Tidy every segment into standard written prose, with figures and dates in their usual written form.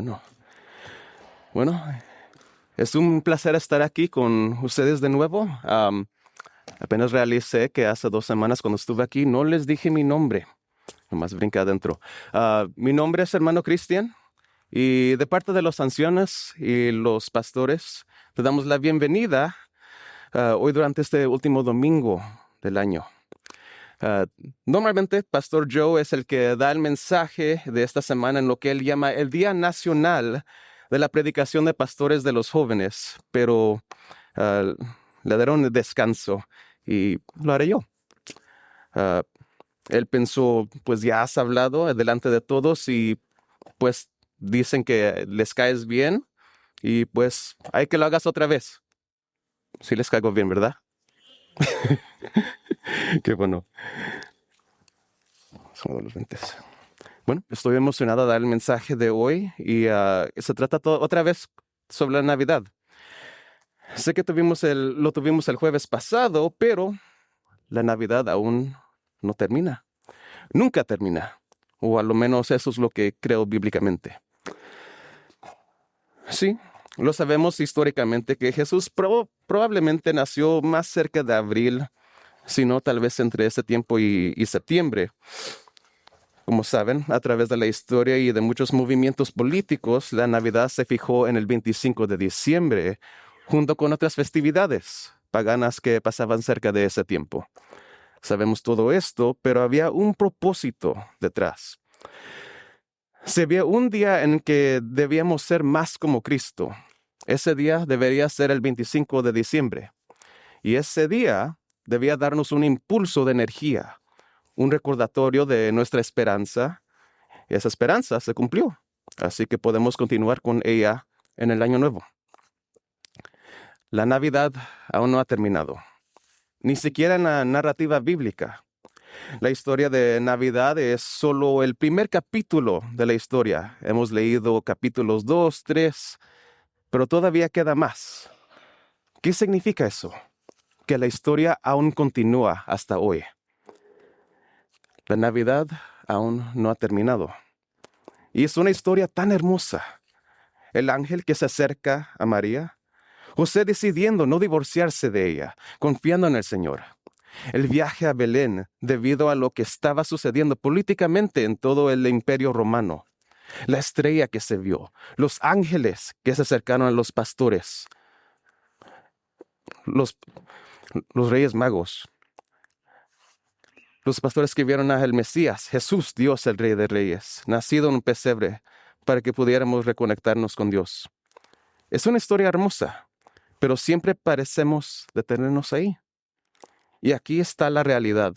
bueno. Bueno, es un placer estar aquí con ustedes de nuevo. Apenas realicé que hace 2 semanas cuando estuve aquí no les dije mi nombre. Nomás brinqué adentro. Mi nombre es hermano Cristian y de parte de los ancianos y los pastores te damos la bienvenida hoy durante este último domingo del año. Normalmente Pastor Joe es el que da el mensaje de esta semana en lo que él llama el Día Nacional de la Predicación de Pastores de los Jóvenes, pero le daré un descanso y lo haré yo. Ah, Él pensó, pues ya has hablado delante de todos y pues dicen que les caes bien y pues hay que lo hagas otra vez. Sí les caigo bien, ¿verdad? Qué bueno. Son los lentes. Bueno, estoy emocionado de dar el mensaje de hoy y se trata otra vez sobre la Navidad. Sé que lo tuvimos el jueves pasado, pero la Navidad aún no termina. Nunca termina. O a lo menos eso es lo que creo bíblicamente. Sí, lo sabemos históricamente que Jesús probablemente nació más cerca de abril, si no tal vez entre ese tiempo y septiembre. Como saben, a través de la historia y de muchos movimientos políticos, la Navidad se fijó en el 25 de diciembre, junto con otras festividades paganas que pasaban cerca de ese tiempo. Sabemos todo esto, pero había un propósito detrás. Se había un día en que debíamos ser más como Cristo. Ese día debería ser el 25 de diciembre. Y ese día debía darnos un impulso de energía, un recordatorio de nuestra esperanza. Y esa esperanza se cumplió. Así que podemos continuar con ella en el año nuevo. La Navidad aún no ha terminado, ni siquiera en la narrativa bíblica. La historia de Navidad es solo el primer capítulo de la historia. Hemos leído capítulos 2, 3, pero todavía queda más. ¿Qué significa eso? Que la historia aún continúa hasta hoy. La Navidad aún no ha terminado. Y es una historia tan hermosa. El ángel que se acerca a María, José decidiendo no divorciarse de ella, confiando en el Señor. El viaje a Belén debido a lo que estaba sucediendo políticamente en todo el imperio romano. La estrella que se vio, los ángeles que se acercaron a los pastores, los reyes magos, los pastores que vieron al Mesías, Jesús, Dios, el Rey de Reyes, nacido en un pesebre para que pudiéramos reconectarnos con Dios. Es una historia hermosa, pero siempre parecemos detenernos ahí. Y aquí está la realidad.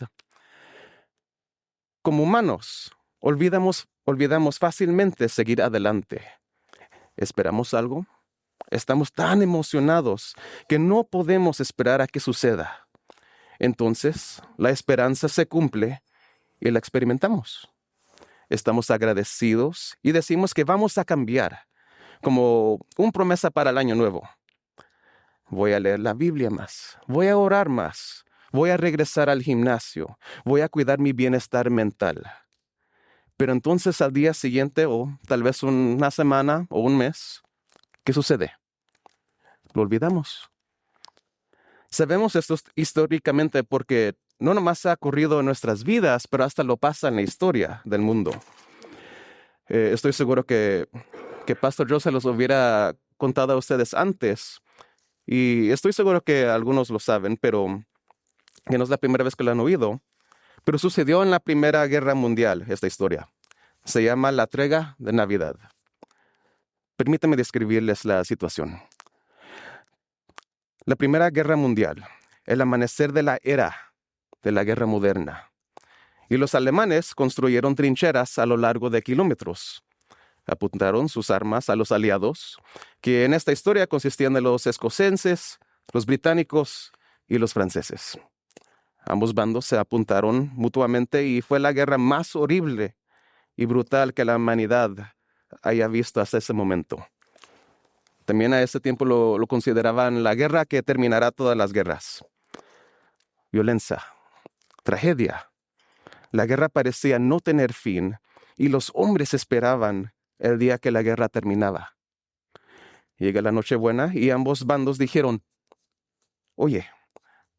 Como humanos, olvidamos fácilmente seguir adelante. ¿Esperamos algo? Estamos tan emocionados que no podemos esperar a que suceda. Entonces, la esperanza se cumple y la experimentamos. Estamos agradecidos y decimos que vamos a cambiar, como una promesa para el año nuevo. Voy a leer la Biblia más, voy a orar más, voy a regresar al gimnasio, voy a cuidar mi bienestar mental. Pero entonces al día siguiente, o tal vez una semana o un mes, ¿qué sucede? Lo olvidamos. Sabemos esto históricamente porque no nomás ha ocurrido en nuestras vidas, pero hasta lo pasa en la historia del mundo. Estoy seguro que Pastor Joe se los hubiera contado a ustedes antes, y estoy seguro que algunos lo saben, pero que no es la primera vez que lo han oído. Pero sucedió en la Primera Guerra Mundial esta historia. Se llama la Tregua de Navidad. Permítanme describirles la situación. La Primera Guerra Mundial, el amanecer de la era de la guerra moderna. Y los alemanes construyeron trincheras a lo largo de kilómetros. Apuntaron sus armas a los aliados, que en esta historia consistían de los escoceses, los británicos y los franceses. Ambos bandos se apuntaron mutuamente y fue la guerra más horrible y brutal que la humanidad haya visto hasta ese momento. También a ese tiempo lo consideraban la guerra que terminará todas las guerras. Violencia, tragedia. La guerra parecía no tener fin y los hombres esperaban el día que la guerra terminaba. Llega la Nochebuena y ambos bandos dijeron, oye,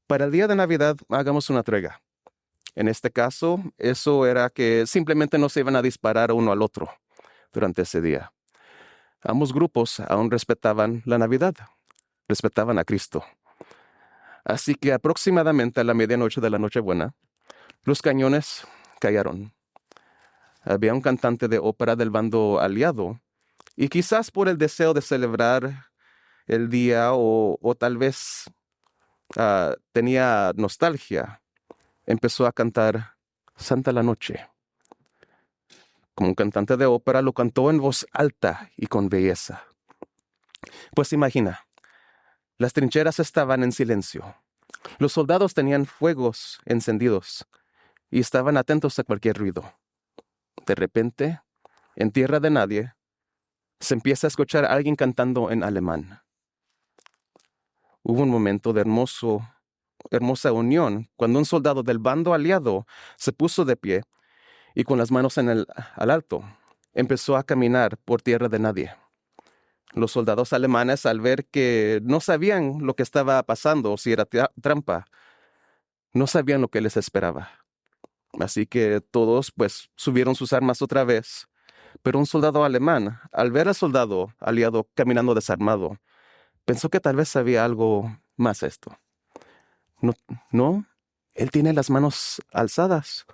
para el día de Navidad hagamos una tregua. En este caso, eso era que simplemente no se iban a disparar uno al otro durante ese día. Ambos grupos aún respetaban la Navidad, respetaban a Cristo. Así que aproximadamente a la medianoche de la Nochebuena, los cañones cayeron. Había un cantante de ópera del bando aliado, y quizás por el deseo de celebrar el día o tal vez tenía nostalgia, empezó a cantar Santa la Noche. Como un cantante de ópera, lo cantó en voz alta y con belleza. Pues imagina, las trincheras estaban en silencio. Los soldados tenían fuegos encendidos y estaban atentos a cualquier ruido. De repente, en tierra de nadie, se empieza a escuchar a alguien cantando en alemán. Hubo un momento de hermosa unión cuando un soldado del bando aliado se puso de pie y con las manos al alto empezó a caminar por tierra de nadie. Los soldados alemanes, al ver que no sabían lo que estaba pasando o si era trampa, no sabían lo que les esperaba. Así que todos pues subieron sus armas otra vez. Pero un soldado alemán, al ver al soldado aliado caminando desarmado, pensó que tal vez sabía algo más a esto. No, no, él tiene las manos alzadas.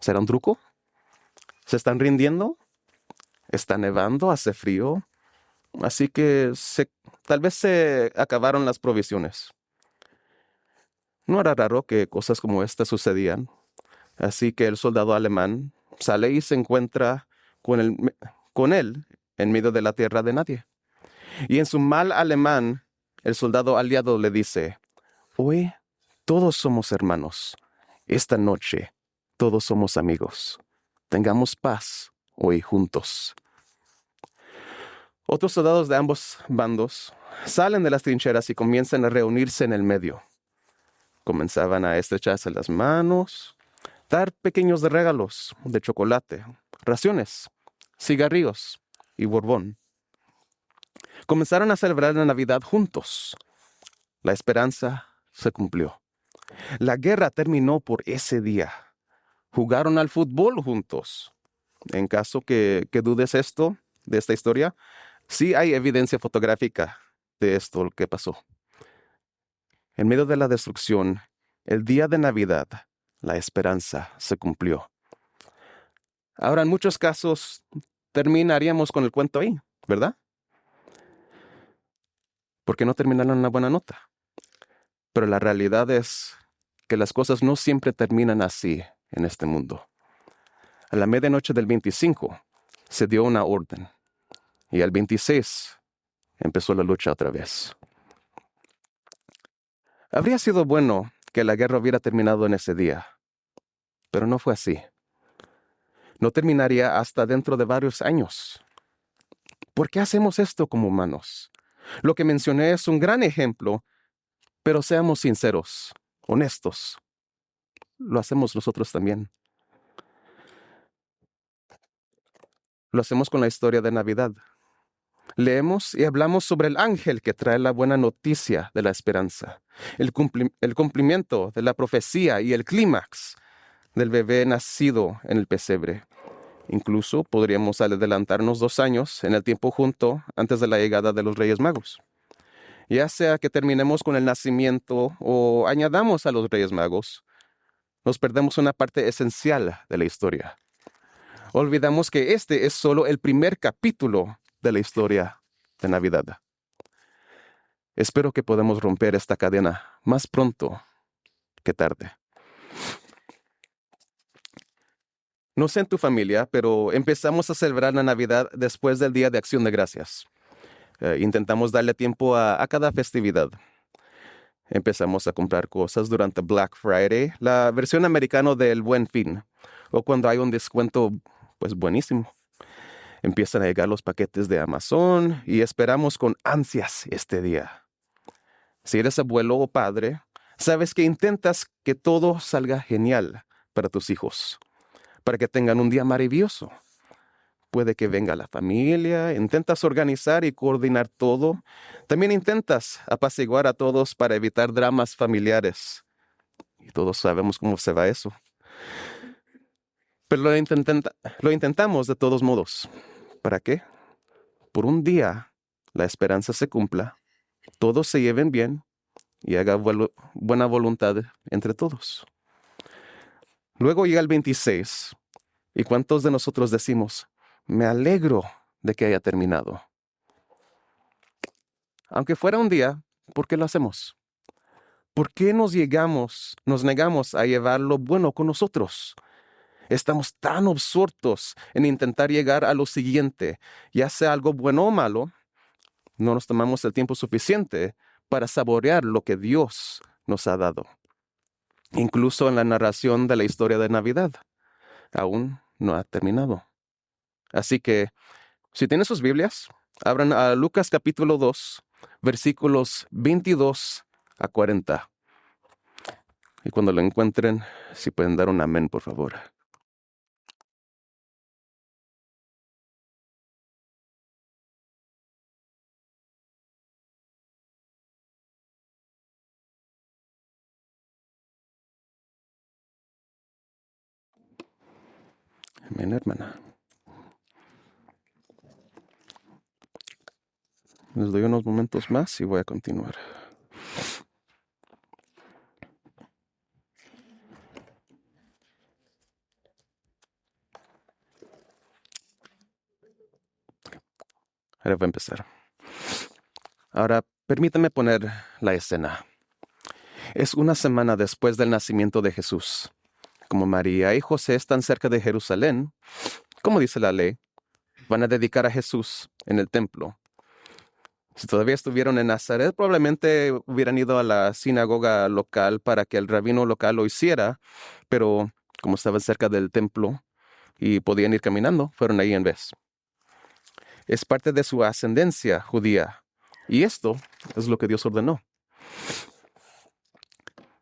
¿Será un truco? ¿Se están rindiendo? Está nevando, hace frío. Así que tal vez se acabaron las provisiones. No era raro que cosas como esta sucedían. Así que el soldado alemán sale y se encuentra con él en medio de la tierra de nadie. Y en su mal alemán, el soldado aliado le dice, hoy todos somos hermanos. Esta noche todos somos amigos. Tengamos paz hoy juntos. Otros soldados de ambos bandos salen de las trincheras y comienzan a reunirse en el medio. Comenzaban a estrecharse las manos, dar pequeños regalos de chocolate, raciones, cigarrillos y borbón. Comenzaron a celebrar la Navidad juntos. La esperanza se cumplió. La guerra terminó por ese día. Jugaron al fútbol juntos. En caso que dudes de esta historia, sí hay evidencia fotográfica de esto lo que pasó. En medio de la destrucción, el día de Navidad, la esperanza se cumplió. Ahora, en muchos casos, terminaríamos con el cuento ahí, ¿verdad? Porque no terminaron en una buena nota. Pero la realidad es que las cosas no siempre terminan así en este mundo. A la medianoche del 25 se dio una orden y al 26 empezó la lucha otra vez. Habría sido bueno que la guerra hubiera terminado en ese día, pero no fue así. No terminaría hasta dentro de varios años. ¿Por qué hacemos esto como humanos? Lo que mencioné es un gran ejemplo, pero seamos sinceros, honestos. Lo hacemos nosotros también. Lo hacemos con la historia de Navidad. Leemos y hablamos sobre el ángel que trae la buena noticia de la esperanza, el cumplimiento de la profecía y el clímax del bebé nacido en el pesebre. Incluso podríamos adelantarnos 2 años en el tiempo junto antes de la llegada de los Reyes Magos. Ya sea que terminemos con el nacimiento o añadamos a los Reyes Magos, nos perdemos una parte esencial de la historia. Olvidamos que este es solo el primer capítulo de la historia de Navidad. Espero que podamos romper esta cadena más pronto que tarde. No sé en tu familia, pero empezamos a celebrar la Navidad después del Día de Acción de Gracias. Intentamos darle tiempo a cada festividad. Empezamos a comprar cosas durante Black Friday, la versión americana del Buen Fin, o cuando hay un descuento, pues buenísimo. Empiezan a llegar los paquetes de Amazon y esperamos con ansias este día. Si eres abuelo o padre, sabes que intentas que todo salga genial para tus hijos, para que tengan un día maravilloso. Puede que venga la familia, intentas organizar y coordinar todo. También intentas apaciguar a todos para evitar dramas familiares. Y todos sabemos cómo se va eso. Pero lo intentamos de todos modos. ¿Para qué? Por un día la esperanza se cumpla, todos se lleven bien y haga buena voluntad entre todos. Luego llega el 26, y ¿cuántos de nosotros decimos, me alegro de que haya terminado? Aunque fuera un día, ¿por qué lo hacemos? ¿Por qué nos negamos a llevar lo bueno con nosotros? Estamos tan absortos en intentar llegar a lo siguiente, ya sea algo bueno o malo, no nos tomamos el tiempo suficiente para saborear lo que Dios nos ha dado. Incluso en la narración de la historia de Navidad, aún no ha terminado. Así que, si tienen sus Biblias, abran a Lucas capítulo 2, versículos 22 a 40. Y cuando lo encuentren, si pueden dar un amén, por favor. Amén, hermana. Les doy unos momentos más y voy a continuar. Ahora voy a empezar. Ahora, permítame poner la escena. Es una semana después del nacimiento de Jesús. Como María y José están cerca de Jerusalén, como dice la ley, van a dedicar a Jesús en el templo. Si todavía estuvieron en Nazaret, probablemente hubieran ido a la sinagoga local para que el rabino local lo hiciera, pero como estaban cerca del templo y podían ir caminando, fueron ahí en vez. Es parte de su ascendencia judía, y esto es lo que Dios ordenó.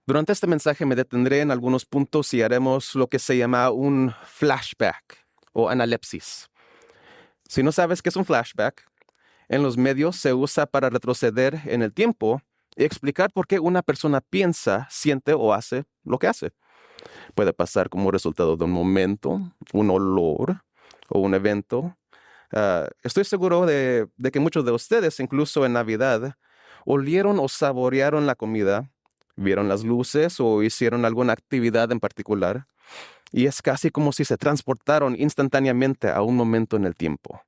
Durante este mensaje me detendré en algunos puntos y haremos lo que se llama un flashback o analepsis. Si no sabes qué es un flashback, en los medios se usa para retroceder en el tiempo y explicar por qué una persona piensa, siente o hace lo que hace. Puede pasar como resultado de un momento, un olor o un evento. Estoy seguro de que muchos de ustedes, incluso en Navidad, olieron o saborearon la comida, vieron las luces o hicieron alguna actividad en particular, y es casi como si se transportaron instantáneamente a un momento en el tiempo.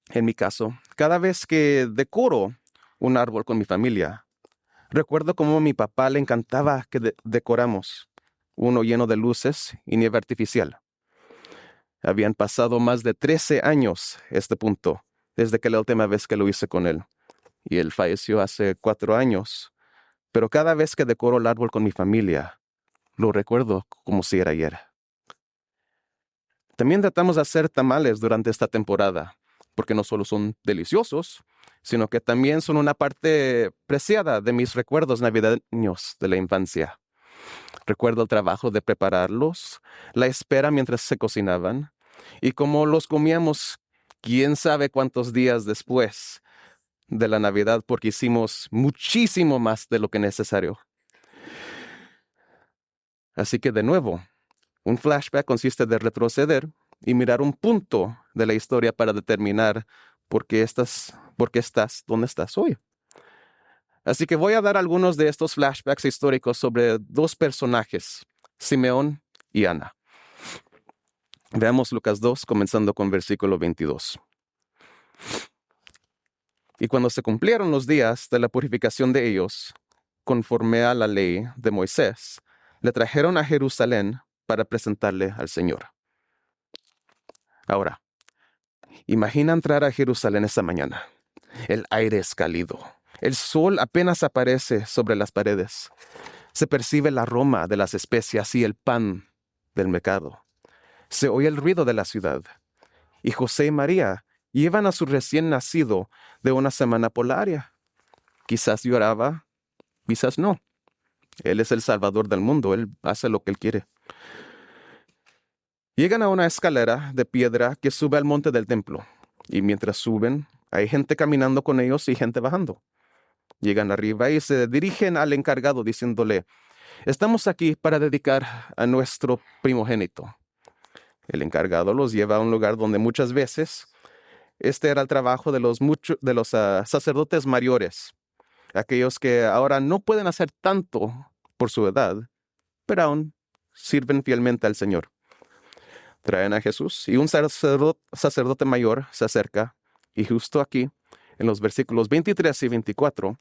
En mi caso, cada vez que decoro un árbol con mi familia, recuerdo cómo a mi papá le encantaba que decoramos uno lleno de luces y nieve artificial. Habían pasado más de 13 años este punto, desde que la última vez que lo hice con él. Y él falleció hace 4 años. Pero cada vez que decoro el árbol con mi familia, lo recuerdo como si era ayer. También tratamos de hacer tamales durante esta temporada, porque no solo son deliciosos, sino que también son una parte preciada de mis recuerdos navideños de la infancia. Recuerdo el trabajo de prepararlos, la espera mientras se cocinaban, y cómo los comíamos quién sabe cuántos días después de la Navidad, porque hicimos muchísimo más de lo que necesario. Así que de nuevo, un flashback consiste de retroceder y mirar un punto de la historia para determinar por qué estás donde estás hoy. Así que voy a dar algunos de estos flashbacks históricos sobre dos personajes, Simeón y Ana. Veamos Lucas 2, comenzando con versículo 22. Y cuando se cumplieron los días de la purificación de ellos, conforme a la ley de Moisés, le trajeron a Jerusalén para presentarle al Señor. Ahora, imagina entrar a Jerusalén esta mañana. El aire es cálido. El sol apenas aparece sobre las paredes. Se percibe el aroma de las especias y el pan del mercado. Se oye el ruido de la ciudad. Y José y María llevan a su recién nacido de una semana por la área. Quizás lloraba, quizás no. Él es el Salvador del mundo. Él hace lo que Él quiere. Llegan a una escalera de piedra que sube al monte del templo. Y mientras suben, hay gente caminando con ellos y gente bajando. Llegan arriba y se dirigen al encargado diciéndole: estamos aquí para dedicar a nuestro primogénito. El encargado los lleva a un lugar donde muchas veces este era el trabajo de los sacerdotes mayores, aquellos que ahora no pueden hacer tanto por su edad, pero aún sirven fielmente al Señor. Traen a Jesús y un sacerdote mayor se acerca, y justo aquí, en los versículos 23 y 24,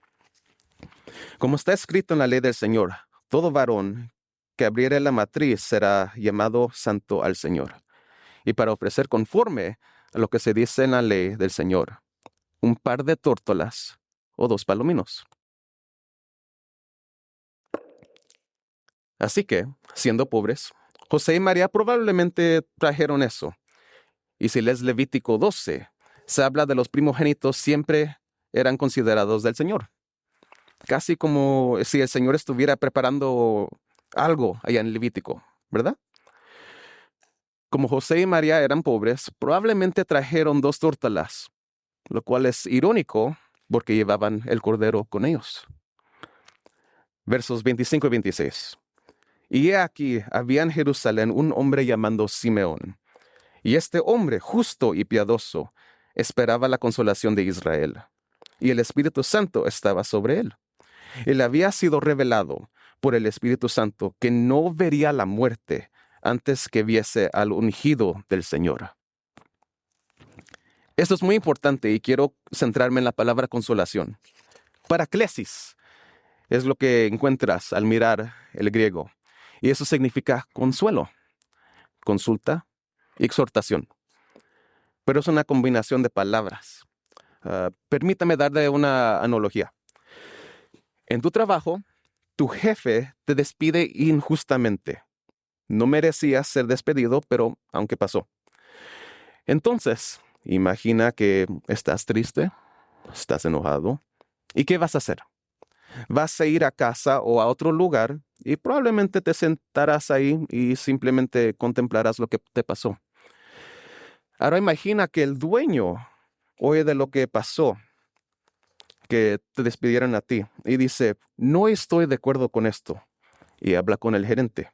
como está escrito en la ley del Señor, todo varón que abriere la matriz será llamado santo al Señor. Y para ofrecer conforme a lo que se dice en la ley del Señor, un par de tórtolas o 2 palominos. Así que, siendo pobres, José y María probablemente trajeron eso. Y si lees Levítico 12, se habla de los primogénitos siempre eran considerados del Señor. Casi como si el Señor estuviera preparando algo allá en Levítico, ¿verdad? Como José y María eran pobres, probablemente trajeron 2 tórtolas, lo cual es irónico porque llevaban el cordero con ellos. Versos 25 y 26. Y he aquí, había en Jerusalén un hombre llamado Simeón. Y este hombre, justo y piadoso, esperaba la consolación de Israel. Y el Espíritu Santo estaba sobre él. Y le había sido revelado por el Espíritu Santo que no vería la muerte antes que viese al ungido del Señor. Esto es muy importante y quiero centrarme en la palabra consolación. Paraklesis es lo que encuentras al mirar el griego. Y eso significa consuelo, consulta y exhortación. Pero es una combinación de palabras. Permítame darle una analogía. En tu trabajo, tu jefe te despide injustamente. No merecías ser despedido, pero aunque pasó. Entonces, imagina que estás triste, estás enojado. ¿Y qué vas a hacer? Vas a ir a casa o a otro lugar y probablemente te sentarás ahí y simplemente contemplarás lo que te pasó. Ahora imagina que el dueño oye de lo que pasó, que te despidieron a ti, y dice: no estoy de acuerdo con esto, y habla con el gerente.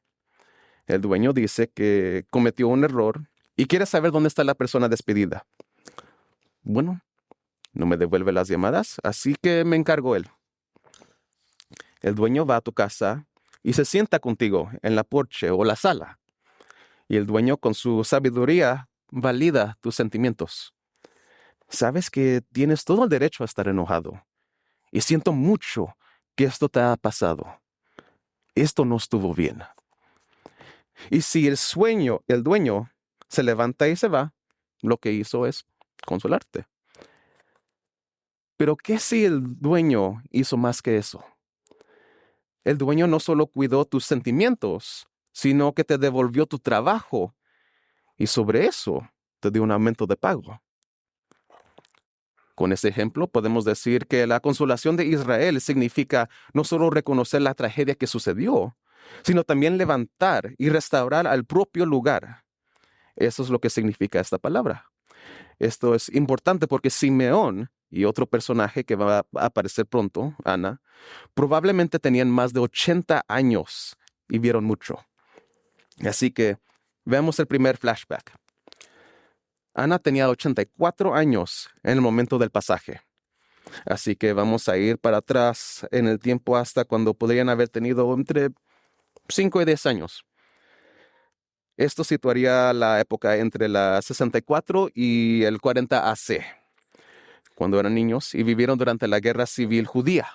El dueño dice que cometió un error y quiere saber dónde está la persona despedida. Bueno, no me devuelve las llamadas, así que me encargo él. El dueño va a tu casa y se sienta contigo en la porche o la sala. Y el dueño, con su sabiduría, valida tus sentimientos. Sabes que tienes todo el derecho a estar enojado. Y siento mucho que esto te ha pasado. Esto no estuvo bien. Y si el dueño, se levanta y se va, lo que hizo es consolarte. Pero ¿qué si el dueño hizo más que eso? El dueño no solo cuidó tus sentimientos, sino que te devolvió tu trabajo y sobre eso te dio un aumento de pago. Con ese ejemplo podemos decir que la consolación de Israel significa no solo reconocer la tragedia que sucedió, sino también levantar y restaurar al propio lugar. Eso es lo que significa esta palabra. Esto es importante porque Simeón y otro personaje que va a aparecer pronto, Ana, probablemente tenían más de 80 años y vieron mucho. Así que veamos el primer flashback. Ana tenía 84 años en el momento del pasaje. Así que vamos a ir para atrás en el tiempo hasta cuando podrían haber tenido entre 5 y 10 años. Esto situaría la época entre la 64 y el 40 AC, cuando eran niños y vivieron durante la Guerra Civil Judía.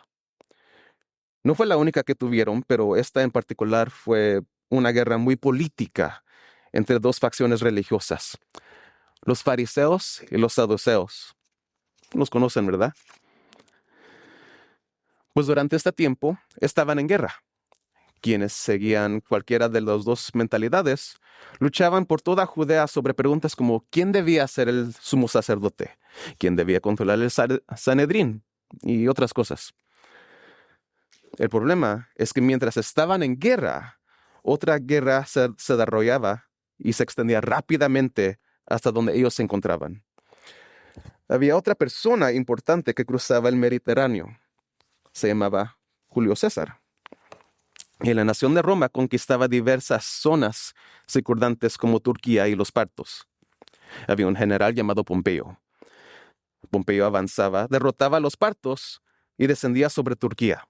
No fue la única que tuvieron, pero esta en particular fue una guerra muy política entre 2 facciones religiosas, los fariseos y los saduceos. Los conocen, ¿verdad? Pues durante este tiempo estaban en guerra. Quienes seguían cualquiera de las 2 mentalidades luchaban por toda Judea sobre preguntas como ¿quién debía ser el sumo sacerdote? ¿Quién debía controlar el Sanedrín? Y otras cosas. El problema es que mientras estaban en guerra, otra guerra se desarrollaba y se extendía rápidamente hasta donde ellos se encontraban. Había otra persona importante que cruzaba el Mediterráneo. Se llamaba Julio César. Y la nación de Roma conquistaba diversas zonas circundantes como Turquía y los Partos. Había un general llamado Pompeyo. Pompeyo avanzaba, derrotaba a los partos y descendía sobre Turquía.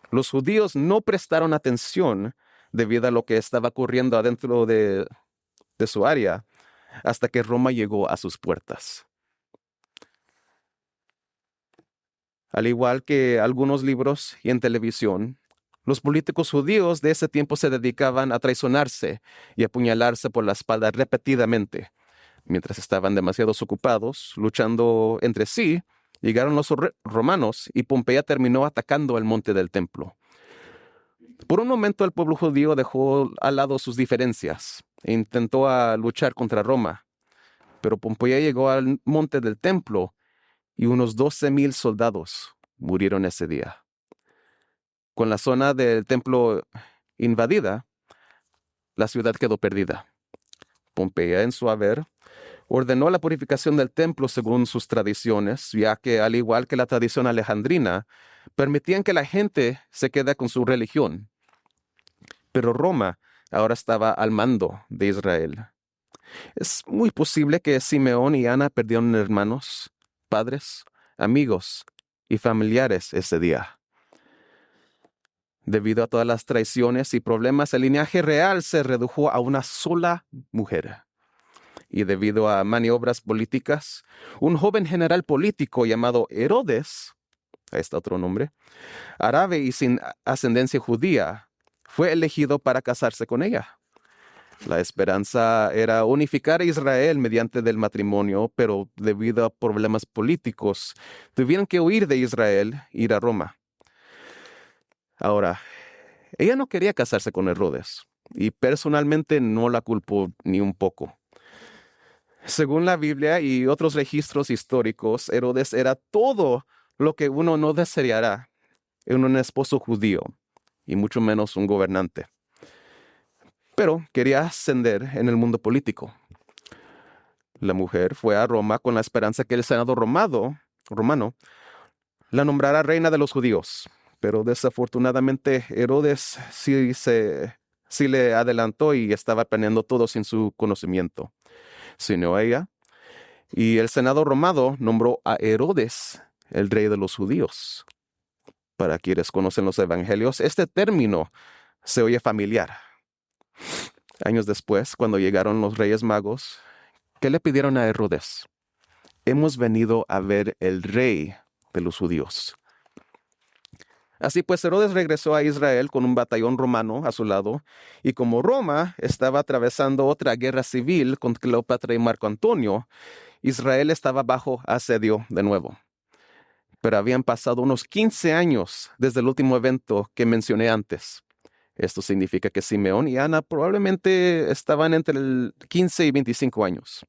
Los judíos no prestaron atención debido a lo que estaba ocurriendo adentro de su área hasta que Roma llegó a sus puertas. Al igual que algunos libros y en televisión, los políticos judíos de ese tiempo se dedicaban a traicionarse y apuñalarse por la espalda repetidamente. Mientras estaban demasiado ocupados, luchando entre sí, llegaron los romanos y Pompeya terminó atacando el monte del templo. Por un momento el pueblo judío dejó al lado sus diferencias e intentó luchar contra Roma. Pero Pompeya llegó al monte del templo y unos 12,000 soldados murieron ese día. Con la zona del templo invadida, la ciudad quedó perdida. Pompeya, en su haber, ordenó la purificación del templo según sus tradiciones, ya que, al igual que la tradición alejandrina, permitían que la gente se quede con su religión. Pero Roma ahora estaba al mando de Israel. Es muy posible que Simeón y Ana perdieron hermanos, padres, amigos y familiares ese día. Debido a todas las traiciones y problemas, el linaje real se redujo a una sola mujer. Y debido a maniobras políticas, un joven general político llamado Herodes, ahí está otro nombre, árabe y sin ascendencia judía, fue elegido para casarse con ella. La esperanza era unificar a Israel mediante el matrimonio, pero debido a problemas políticos, tuvieron que huir de Israel e ir a Roma. Ahora, ella no quería casarse con Herodes, y personalmente no la culpó ni un poco. Según la Biblia y otros registros históricos, Herodes era todo lo que uno no deseará en un esposo judío, y mucho menos un gobernante. Pero quería ascender en el mundo político. La mujer fue a Roma con la esperanza que el Senado romano la nombrara reina de los judíos. Pero desafortunadamente Herodes sí le adelantó y estaba planeando todo sin su conocimiento. Sino ella. Y el Senado romano nombró a Herodes el rey de los judíos. Para quienes conocen los evangelios, este término se oye familiar. Años después, cuando llegaron los Reyes Magos, ¿qué le pidieron a Herodes? Hemos venido a ver el rey de los judíos. Así pues, Herodes regresó a Israel con un batallón romano a su lado, y como Roma estaba atravesando otra guerra civil con Cleopatra y Marco Antonio, Israel estaba bajo asedio de nuevo. Pero habían pasado unos 15 años desde el último evento que mencioné antes. Esto significa que Simeón y Ana probablemente estaban entre el 15 y 25 años.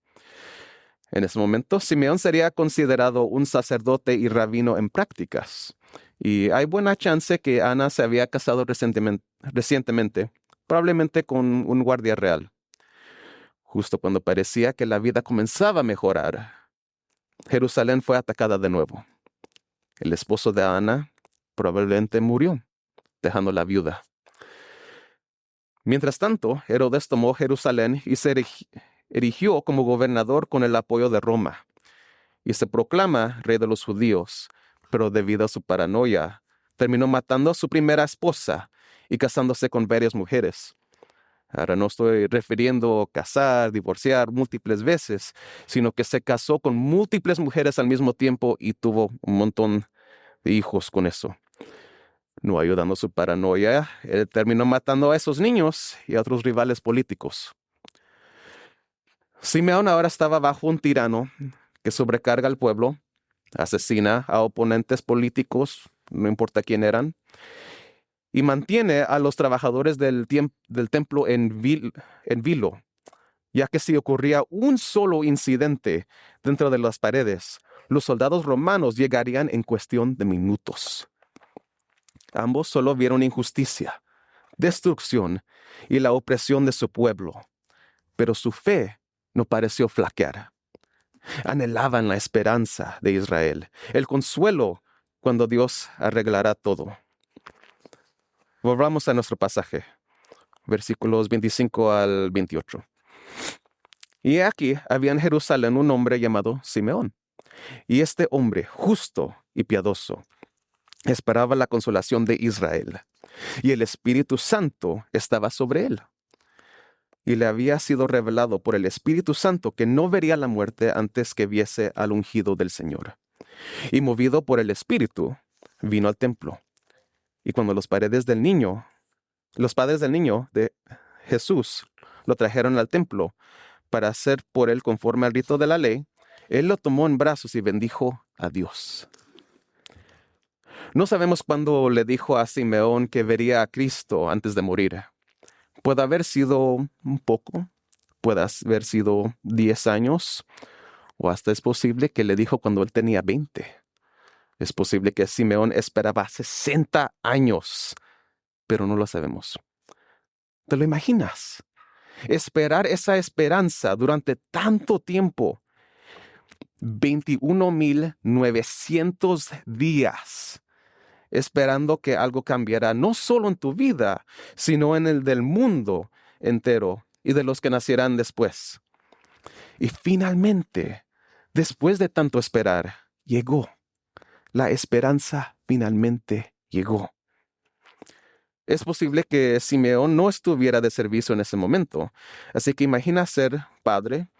En ese momento, Simeón sería considerado un sacerdote y rabino en prácticas. Y hay buena chance que Ana se había casado recientemente, probablemente con un guardia real. Justo cuando parecía que la vida comenzaba a mejorar, Jerusalén fue atacada de nuevo. El esposo de Ana probablemente murió, dejándola viuda. Mientras tanto, Herodes tomó Jerusalén y se erigió como gobernador con el apoyo de Roma. Y se proclama rey de los judíos, pero debido a su paranoia, terminó matando a su primera esposa y casándose con varias mujeres. Ahora no estoy refiriendo a casar, divorciar múltiples veces, sino que se casó con múltiples mujeres al mismo tiempo y tuvo un montón de hijos con eso. No ayudando a su paranoia, él terminó matando a esos niños y a otros rivales políticos. Simeón ahora estaba bajo un tirano que sobrecarga al pueblo, asesina a oponentes políticos, no importa quién eran, y mantiene a los trabajadores del templo en vilo, ya que si ocurría un solo incidente dentro de las paredes, los soldados romanos llegarían en cuestión de minutos. Ambos solo vieron injusticia, destrucción y la opresión de su pueblo. pero su fe no pareció flaquear. Anhelaban la esperanza de Israel, el consuelo cuando Dios arreglará todo. Volvamos a nuestro pasaje, versículos 25 al 28. Y aquí había en Jerusalén un hombre llamado Simeón. Y este hombre, justo y piadoso, esperaba la consolación de Israel. Y el Espíritu Santo estaba sobre él. Y le había sido revelado por el Espíritu Santo que no vería la muerte antes que viese al ungido del Señor. Y movido por el Espíritu, vino al templo. Y cuando los padres del niño de Jesús lo trajeron al templo para hacer por él conforme al rito de la ley, él lo tomó en brazos y bendijo a Dios. No sabemos cuándo le dijo a Simeón que vería a Cristo antes de morir. Puede haber sido un poco, puede haber sido 10 años, o hasta es posible que le dijo cuando él tenía 20. Es posible que Simeón esperaba 60 años, pero no lo sabemos. ¿Te lo imaginas? Esperar esa esperanza durante tanto tiempo. 21,900 días. Esperando que algo cambiara, no solo en tu vida, sino en el del mundo entero y de los que nacieran después. Y finalmente, después de tanto esperar, llegó. La esperanza finalmente llegó. Es posible que Simeón no estuviera de servicio en ese momento. Así que imagina ser padre,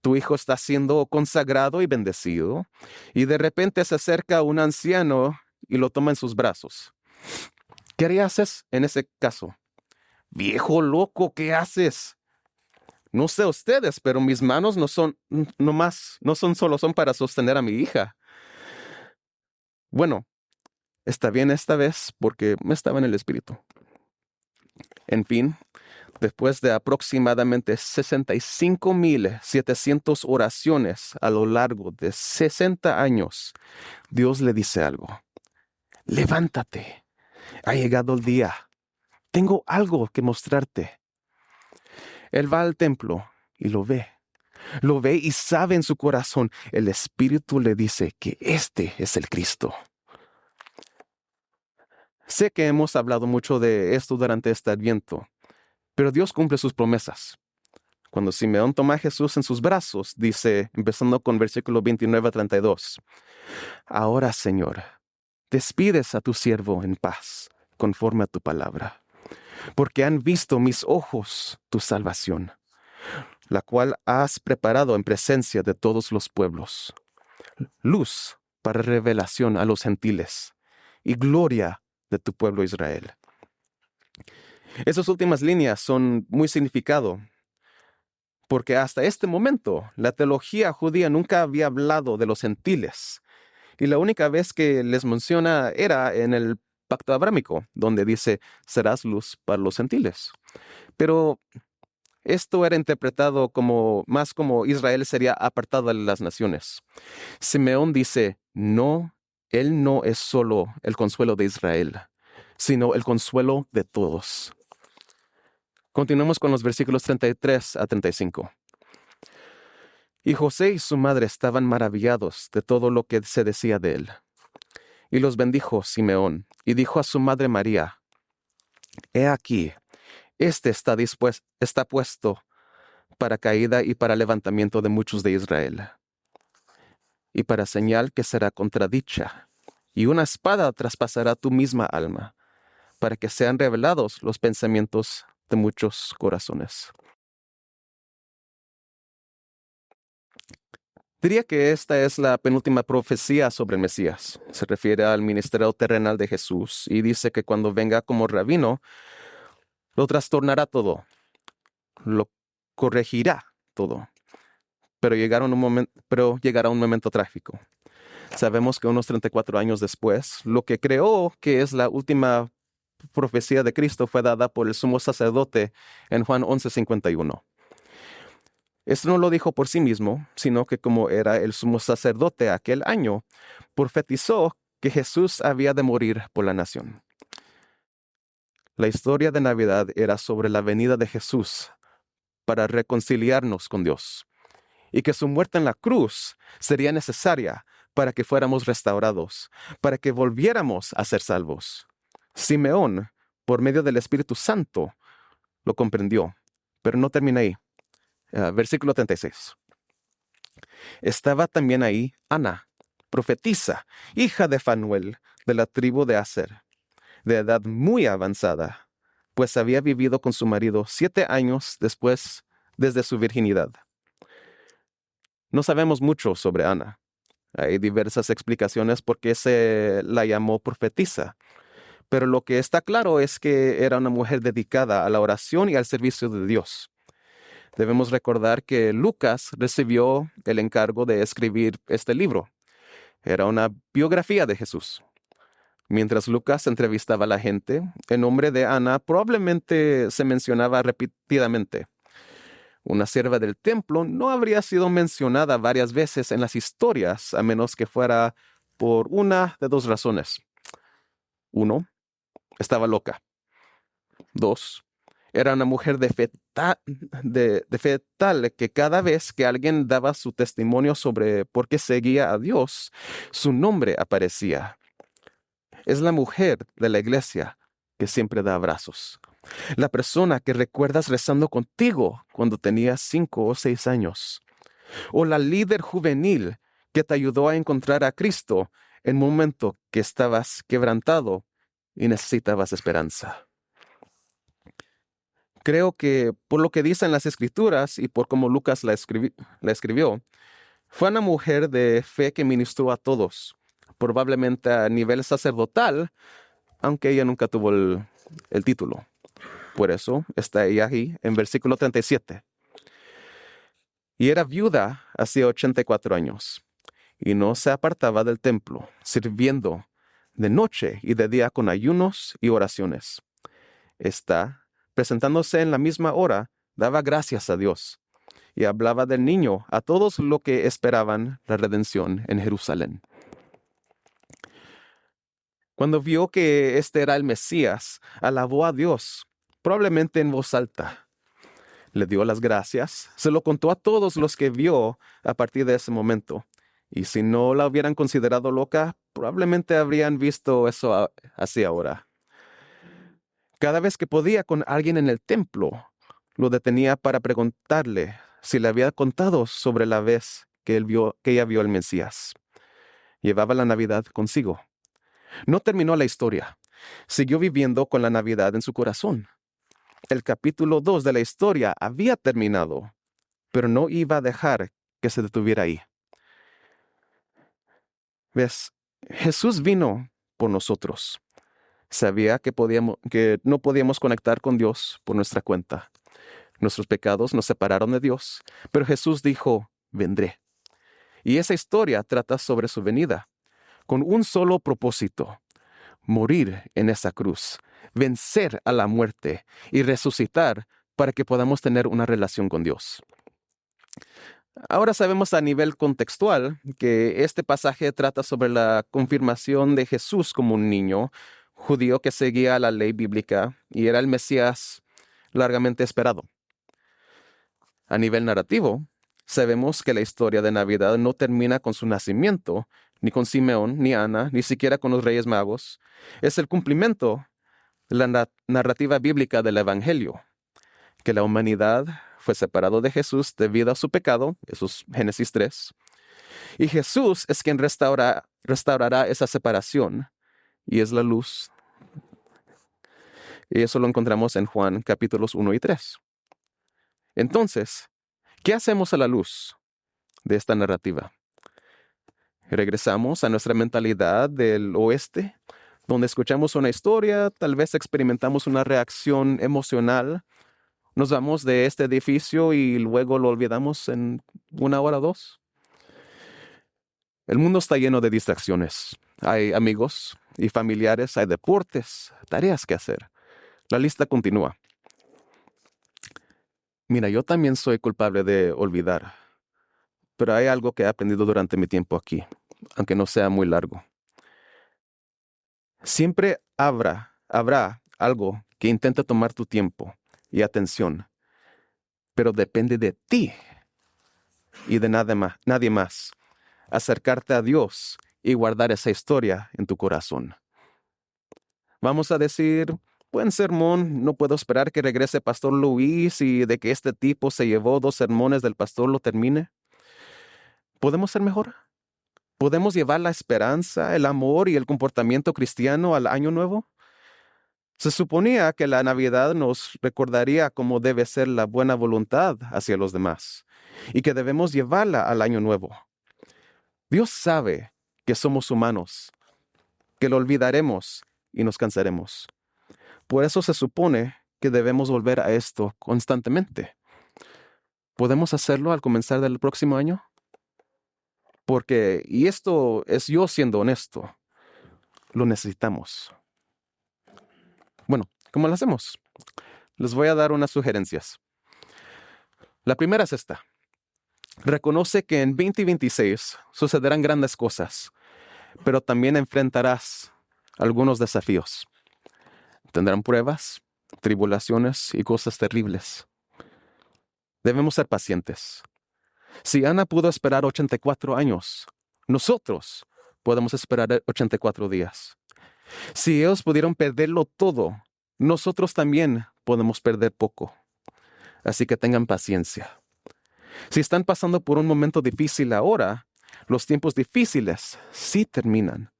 tu hijo está siendo consagrado y bendecido, y de repente se acerca un anciano y lo toma en sus brazos. ¿Qué harías en ese caso? Viejo loco, ¿qué haces? No sé ustedes, pero mis manos no son solo para sostener a mi hija. Bueno, está bien esta vez porque estaba en el espíritu. En fin, después de aproximadamente 65,700 oraciones a lo largo de 60 años, Dios le dice algo. Levántate, ha llegado el día. Tengo algo que mostrarte. Él va al templo y lo ve. Lo ve y sabe en su corazón. El Espíritu le dice que este es el Cristo. Sé que hemos hablado mucho de esto durante este Adviento, pero Dios cumple sus promesas. Cuando Simeón toma a Jesús en sus brazos, dice, empezando con versículo 29 a 32, Ahora, Señor, despides a tu siervo en paz, conforme a tu palabra, porque han visto mis ojos tu salvación, la cual has preparado en presencia de todos los pueblos, luz para revelación a los gentiles y gloria de tu pueblo Israel. Esas últimas líneas son muy significado, porque hasta este momento la teología judía nunca había hablado de los gentiles, y la única vez que les menciona era en el pacto abrámico, donde dice, serás luz para los gentiles. Pero esto era interpretado más como Israel sería apartado de las naciones. Simeón dice, no, él no es solo el consuelo de Israel, sino el consuelo de todos. Continuemos con los versículos 33 a 35. Y José y su madre estaban maravillados de todo lo que se decía de él. Y los bendijo Simeón, y dijo a su madre María, He aquí, este está puesto para caída y para levantamiento de muchos de Israel, y para señal que será contradicha, y una espada traspasará tu misma alma, para que sean revelados los pensamientos de muchos corazones. Diría que esta es la penúltima profecía sobre el Mesías. Se refiere al ministerio terrenal de Jesús y dice que cuando venga como rabino, lo trastornará todo, lo corregirá todo. Pero llegará un momento trágico. Sabemos que unos 34 años después, lo que creó que es la última profecía de Cristo fue dada por el sumo sacerdote en Juan 11:51. Esto no lo dijo por sí mismo, sino que como era el sumo sacerdote aquel año, profetizó que Jesús había de morir por la nación. La historia de Navidad era sobre la venida de Jesús para reconciliarnos con Dios y que su muerte en la cruz sería necesaria para que fuéramos restaurados, para que volviéramos a ser salvos. Simeón, por medio del Espíritu Santo, lo comprendió, pero no termina ahí. Versículo 36. Estaba también ahí Ana, profetisa, hija de Fanuel, de la tribu de Aser, de edad muy avanzada, pues había vivido con su marido 7 años después, desde su virginidad. No sabemos mucho sobre Ana. Hay diversas explicaciones por qué se la llamó profetisa, pero lo que está claro es que era una mujer dedicada a la oración y al servicio de Dios. Debemos recordar que Lucas recibió el encargo de escribir este libro. Era una biografía de Jesús. Mientras Lucas entrevistaba a la gente, el nombre de Ana probablemente se mencionaba repetidamente. Una sierva del templo no habría sido mencionada varias veces en las historias, a menos que fuera por una de 2 razones. 1, estaba loca. 2, era una mujer de fe tal que cada vez que alguien daba su testimonio sobre por qué seguía a Dios, su nombre aparecía. Es la mujer de la iglesia que siempre da abrazos. La persona que recuerdas rezando contigo cuando tenías 5 o 6 años. O la líder juvenil que te ayudó a encontrar a Cristo en un momento que estabas quebrantado y necesitabas esperanza. Creo que por lo que dicen las Escrituras y por cómo Lucas la escribió, fue una mujer de fe que ministró a todos, probablemente a nivel sacerdotal, aunque ella nunca tuvo el título. Por eso está ella ahí en versículo 37. Y era viuda hacía 84 años, y no se apartaba del templo, sirviendo de noche y de día con ayunos y oraciones. Esta, presentándose en la misma hora, daba gracias a Dios, y hablaba del niño a todos los que esperaban la redención en Jerusalén. Cuando vio que este era el Mesías, alabó a Dios, probablemente en voz alta. Le dio las gracias, se lo contó a todos los que vio a partir de ese momento. Y si no la hubieran considerado loca, probablemente habrían visto eso así ahora. Cada vez que podía con alguien en el templo, lo detenía para preguntarle si le había contado sobre la vez que ella vio al Mesías. Llevaba la Navidad consigo. No terminó la historia. Siguió viviendo con la Navidad en su corazón. El capítulo 2 de la historia había terminado, pero no iba a dejar que se detuviera ahí. ¿Ves? Jesús vino por nosotros. Sabía que no podíamos conectar con Dios por nuestra cuenta. Nuestros pecados nos separaron de Dios, pero Jesús dijo, vendré. Y esa historia trata sobre su venida, con un solo propósito: morir en esa cruz, vencer a la muerte y resucitar para que podamos tener una relación con Dios. Ahora sabemos a nivel contextual que este pasaje trata sobre la confirmación de Jesús como un niño judío que seguía la ley bíblica y era el Mesías largamente esperado. A nivel narrativo, sabemos que la historia de Navidad no termina con su nacimiento, ni con Simeón, ni Ana, ni siquiera con los Reyes Magos. Es el cumplimiento de la narrativa bíblica del Evangelio, que la humanidad fue separado de Jesús debido a su pecado, eso es Génesis 3, y Jesús es quien restaurará esa separación, y es la luz. Y eso lo encontramos en Juan capítulos 1 y 3. Entonces, ¿qué hacemos a la luz de esta narrativa? ¿Regresamos a nuestra mentalidad del oeste, donde escuchamos una historia, tal vez experimentamos una reacción emocional, nos vamos de este edificio y luego lo olvidamos en 1 hora o 2? El mundo está lleno de distracciones. Hay amigos y familiares, hay deportes, tareas que hacer. La lista continúa. Mira, yo también soy culpable de olvidar, pero hay algo que he aprendido durante mi tiempo aquí, aunque no sea muy largo. Siempre habrá algo que intente tomar tu tiempo y atención, pero depende de ti y de nadie más acercarte a Dios y guardar esa historia en tu corazón. Vamos a decir, buen sermón, no puedo esperar que regrese Pastor Luis y de que este tipo se llevó 2 sermones del pastor lo termine. ¿Podemos ser mejor? ¿Podemos llevar la esperanza, el amor y el comportamiento cristiano al año nuevo? Se suponía que la Navidad nos recordaría cómo debe ser la buena voluntad hacia los demás y que debemos llevarla al año nuevo. Dios sabe que somos humanos, que lo olvidaremos y nos cansaremos. Por eso se supone que debemos volver a esto constantemente. ¿Podemos hacerlo al comenzar del próximo año? Porque, y esto es yo siendo honesto, lo necesitamos. Bueno, ¿cómo lo hacemos? Les voy a dar unas sugerencias. La primera es esta. Reconoce que en 2026 sucederán grandes cosas, pero también enfrentarás algunos desafíos. Tendrán pruebas, tribulaciones y cosas terribles. Debemos ser pacientes. Si Ana pudo esperar 84 años, nosotros podemos esperar 84 días. Si ellos pudieron perderlo todo, nosotros también podemos perder poco. Así que tengan paciencia. Si están pasando por un momento difícil ahora, los tiempos difíciles sí terminan.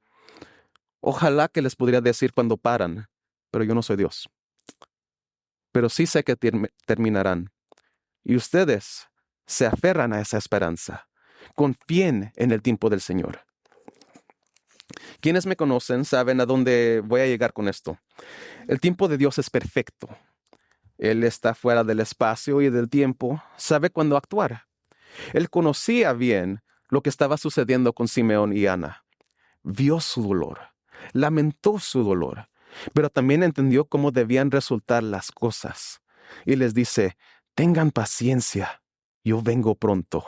Ojalá que les pudiera decir cuando paran, pero yo no soy Dios. Pero sí sé que terminarán. Y ustedes se aferran a esa esperanza. Confíen en el tiempo del Señor. Quienes me conocen saben a dónde voy a llegar con esto. El tiempo de Dios es perfecto. Él está fuera del espacio y del tiempo, sabe cuándo actuar. Él conocía bien lo que estaba sucediendo con Simeón y Ana. Vio su dolor, lamentó su dolor, pero también entendió cómo debían resultar las cosas. Y les dice, tengan paciencia, yo vengo pronto.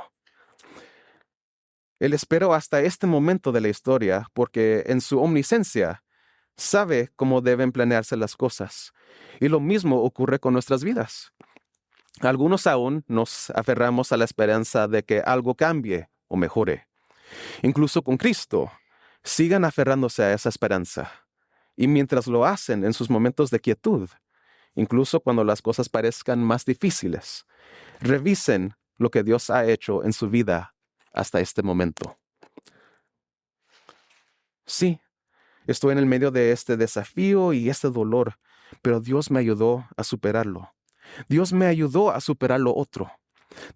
Él esperó hasta este momento de la historia porque en su omnisciencia sabe cómo deben planearse las cosas. Y lo mismo ocurre con nuestras vidas. Algunos aún nos aferramos a la esperanza de que algo cambie o mejore. Incluso con Cristo, sigan aferrándose a esa esperanza. Y mientras lo hacen en sus momentos de quietud, incluso cuando las cosas parezcan más difíciles, revisen lo que Dios ha hecho en su vida hasta este momento. Sí, estoy en el medio de este desafío y este dolor, pero Dios me ayudó a superarlo. Dios me ayudó a superar lo otro.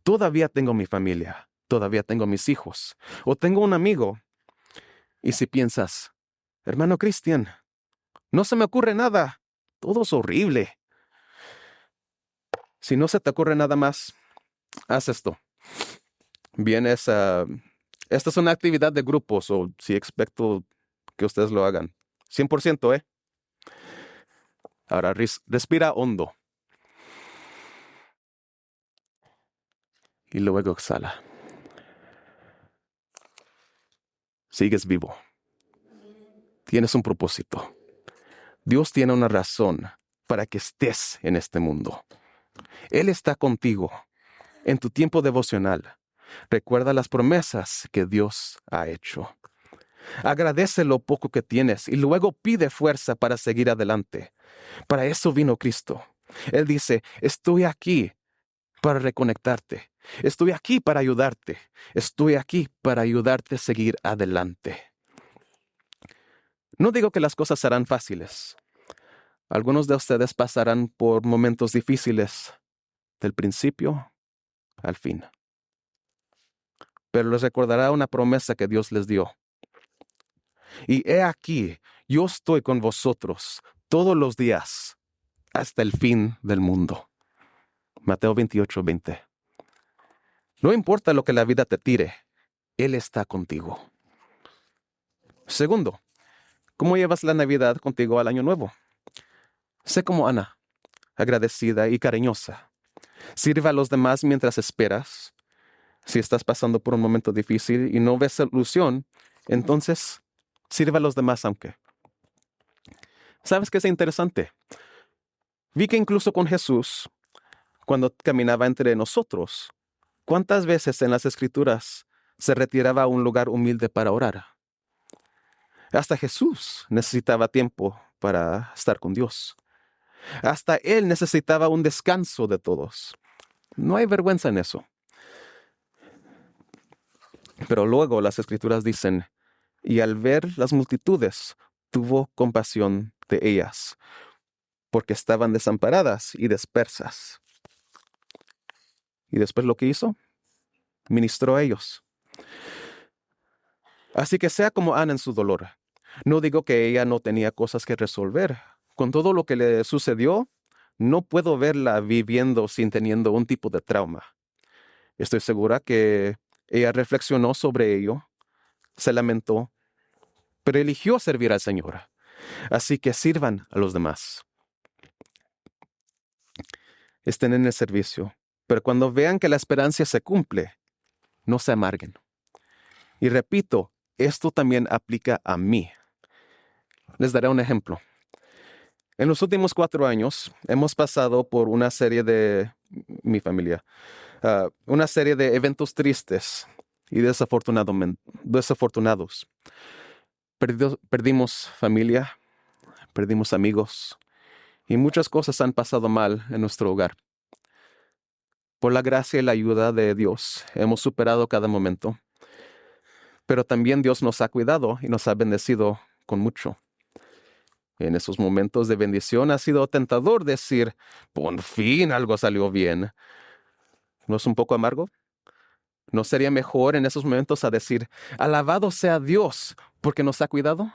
Todavía tengo mi familia, todavía tengo mis hijos, o tengo un amigo. Y si piensas, hermano Cristian, no se me ocurre nada, todo es horrible. Si no se te ocurre nada más, haz esto. Vienes a... Esta es una actividad de grupos, o si expecto que ustedes lo hagan. 100%, ¿eh? Ahora respira hondo. Y luego exhala. Sigues vivo. Tienes un propósito. Dios tiene una razón para que estés en este mundo. Él está contigo en tu tiempo devocional. Recuerda las promesas que Dios ha hecho. Agradece lo poco que tienes y luego pide fuerza para seguir adelante. Para eso vino Cristo. Él dice, estoy aquí para reconectarte. Estoy aquí para ayudarte. Estoy aquí para ayudarte a seguir adelante. No digo que las cosas serán fáciles. Algunos de ustedes pasarán por momentos difíciles del principio al fin. Pero les recordará una promesa que Dios les dio. Y he aquí, yo estoy con vosotros todos los días hasta el fin del mundo. Mateo 28:20. No importa lo que la vida te tire, Él está contigo. Segundo, ¿cómo llevas la Navidad contigo al Año Nuevo? Sé como Ana, agradecida y cariñosa. Sirve a los demás mientras esperas. Si estás pasando por un momento difícil y no ves solución, entonces sirve a los demás aunque. ¿Sabes qué es interesante? Vi que incluso con Jesús, cuando caminaba entre nosotros. ¿Cuántas veces en las Escrituras se retiraba a un lugar humilde para orar? Hasta Jesús necesitaba tiempo para estar con Dios. Hasta Él necesitaba un descanso de todos. No hay vergüenza en eso. Pero luego las Escrituras dicen, y al ver las multitudes, tuvo compasión de ellas, porque estaban desamparadas y dispersas. Y después lo que hizo, ministró a ellos. Así que sea como Ana en su dolor. No digo que ella no tenía cosas que resolver. Con todo lo que le sucedió, no puedo verla viviendo sin teniendo un tipo de trauma. Estoy segura que ella reflexionó sobre ello, se lamentó, pero eligió servir al Señor. Así que sirvan a los demás. Estén en el servicio, pero cuando vean que la esperanza se cumple, no se amarguen. Y repito, esto también aplica a mí. Les daré un ejemplo. En los últimos 4 años hemos pasado por una serie de, mi familia, una serie de eventos tristes y desafortunados. Perdimos familia, perdimos amigos y muchas cosas han pasado mal en nuestro hogar. Por la gracia y la ayuda de Dios hemos superado cada momento, pero también Dios nos ha cuidado y nos ha bendecido con mucho. En esos momentos de bendición ha sido tentador decir, por fin algo salió bien. ¿No es un poco amargo? ¿No sería mejor en esos momentos a decir, alabado sea Dios porque nos ha cuidado?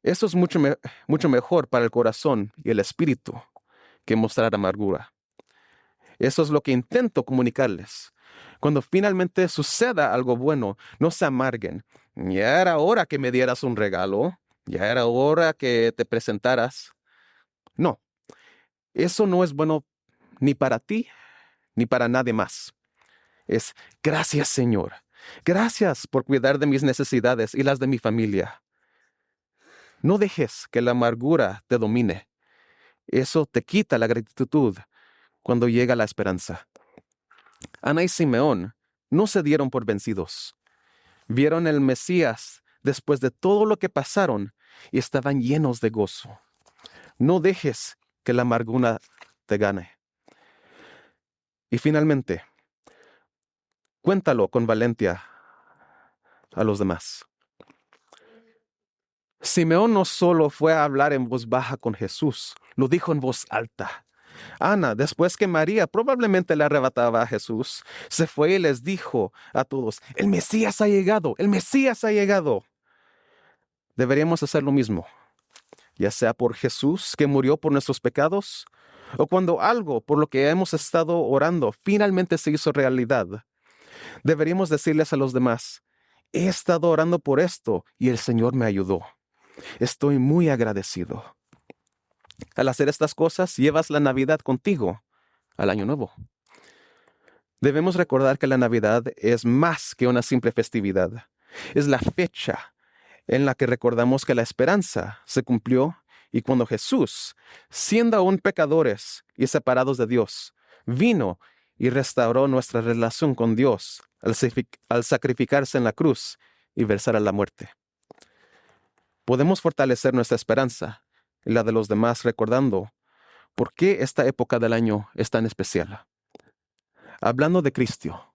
Eso es mucho mejor para el corazón y el espíritu que mostrar amargura. Eso es lo que intento comunicarles. Cuando finalmente suceda algo bueno, no se amarguen. Ya era hora que me dieras un regalo. Ya era hora que te presentaras. No, eso no es bueno ni para ti ni para nadie más. Es gracias, Señor. Gracias por cuidar de mis necesidades y las de mi familia. No dejes que la amargura te domine. Eso te quita la gratitud cuando llega la esperanza. Ana y Simeón no se dieron por vencidos. Vieron el Mesías después de todo lo que pasaron y estaban llenos de gozo. No dejes que la amargura te gane. Y finalmente, cuéntalo con valentía a los demás. Simeón no solo fue a hablar en voz baja con Jesús, lo dijo en voz alta. Ana, después que María probablemente le arrebataba a Jesús, se fue y les dijo a todos, el Mesías ha llegado, el Mesías ha llegado. Deberíamos hacer lo mismo, ya sea por Jesús que murió por nuestros pecados, o cuando algo por lo que hemos estado orando finalmente se hizo realidad. Deberíamos decirles a los demás, he estado orando por esto y el Señor me ayudó. Estoy muy agradecido. Al hacer estas cosas, llevas la Navidad contigo al Año Nuevo. Debemos recordar que la Navidad es más que una simple festividad. Es la fecha en la que recordamos que la esperanza se cumplió y cuando Jesús, siendo aún pecadores y separados de Dios, vino y restauró nuestra relación con Dios al sacrificarse en la cruz y versar a la muerte. Podemos fortalecer nuestra esperanza y la de los demás recordando por qué esta época del año es tan especial. Hablando de Cristo,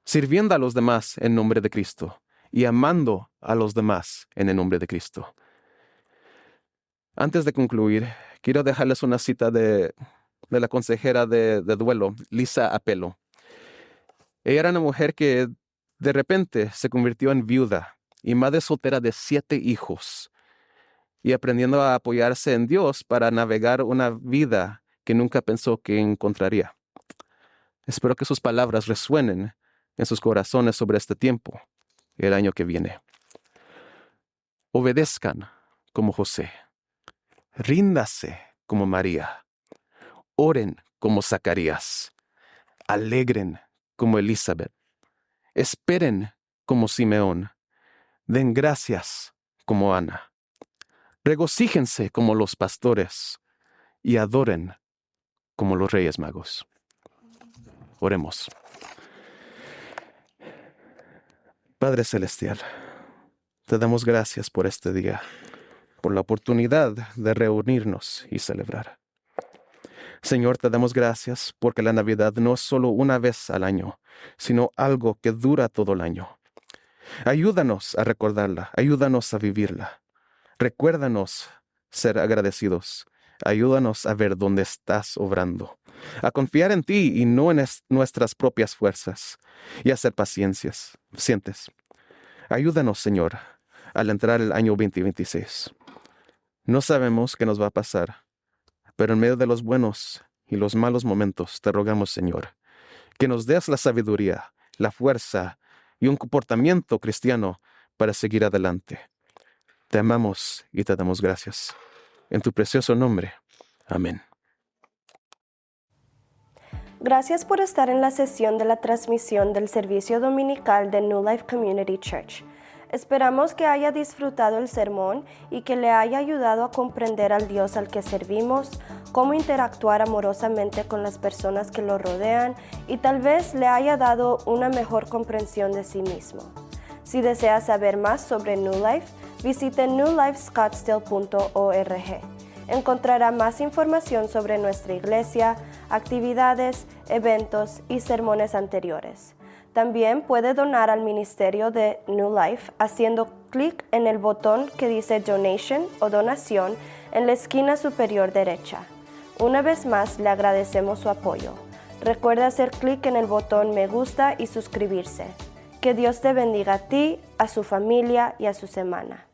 sirviendo a los demás en nombre de Cristo y amando a los demás en el nombre de Cristo. Antes de concluir, quiero dejarles una cita de la consejera de duelo, Lisa Apelo. Ella era una mujer que de repente se convirtió en viuda y madre soltera de 7 hijos, y aprendiendo a apoyarse en Dios para navegar una vida que nunca pensó que encontraría. Espero que sus palabras resuenen en sus corazones sobre este tiempo y el año que viene. Obedezcan como José. Ríndase como María. Oren como Zacarías. Alegren como Elizabeth. Esperen como Simeón. Den gracias como Ana. Regocíjense como los pastores y adoren como los Reyes Magos. Oremos. Padre Celestial, te damos gracias por este día, por la oportunidad de reunirnos y celebrar. Señor, te damos gracias porque la Navidad no es solo una vez al año, sino algo que dura todo el año. Ayúdanos a recordarla, ayúdanos a vivirla. Recuérdanos ser agradecidos. Ayúdanos a ver dónde estás obrando, a confiar en ti y no en nuestras propias fuerzas, y a ser pacientes. Ayúdanos, Señor, al entrar el año 2026. No sabemos qué nos va a pasar, pero en medio de los buenos y los malos momentos, te rogamos, Señor, que nos des la sabiduría, la fuerza y un comportamiento cristiano para seguir adelante. Te amamos y te damos gracias. En tu precioso nombre. Amén. Gracias por estar en la sesión de la transmisión del servicio dominical de New Life Community Church. Esperamos que haya disfrutado el sermón y que le haya ayudado a comprender al Dios al que servimos, cómo interactuar amorosamente con las personas que lo rodean y tal vez le haya dado una mejor comprensión de sí mismo. Si desea saber más sobre New Life, visite newlifescottsdale.org. Encontrará más información sobre nuestra iglesia, actividades, eventos y sermones anteriores. También puede donar al ministerio de New Life haciendo clic en el botón que dice Donation o Donación en la esquina superior derecha. Una vez más, le agradecemos su apoyo. Recuerda hacer clic en el botón Me gusta y suscribirse. Que Dios te bendiga a ti, a su familia y a su semana.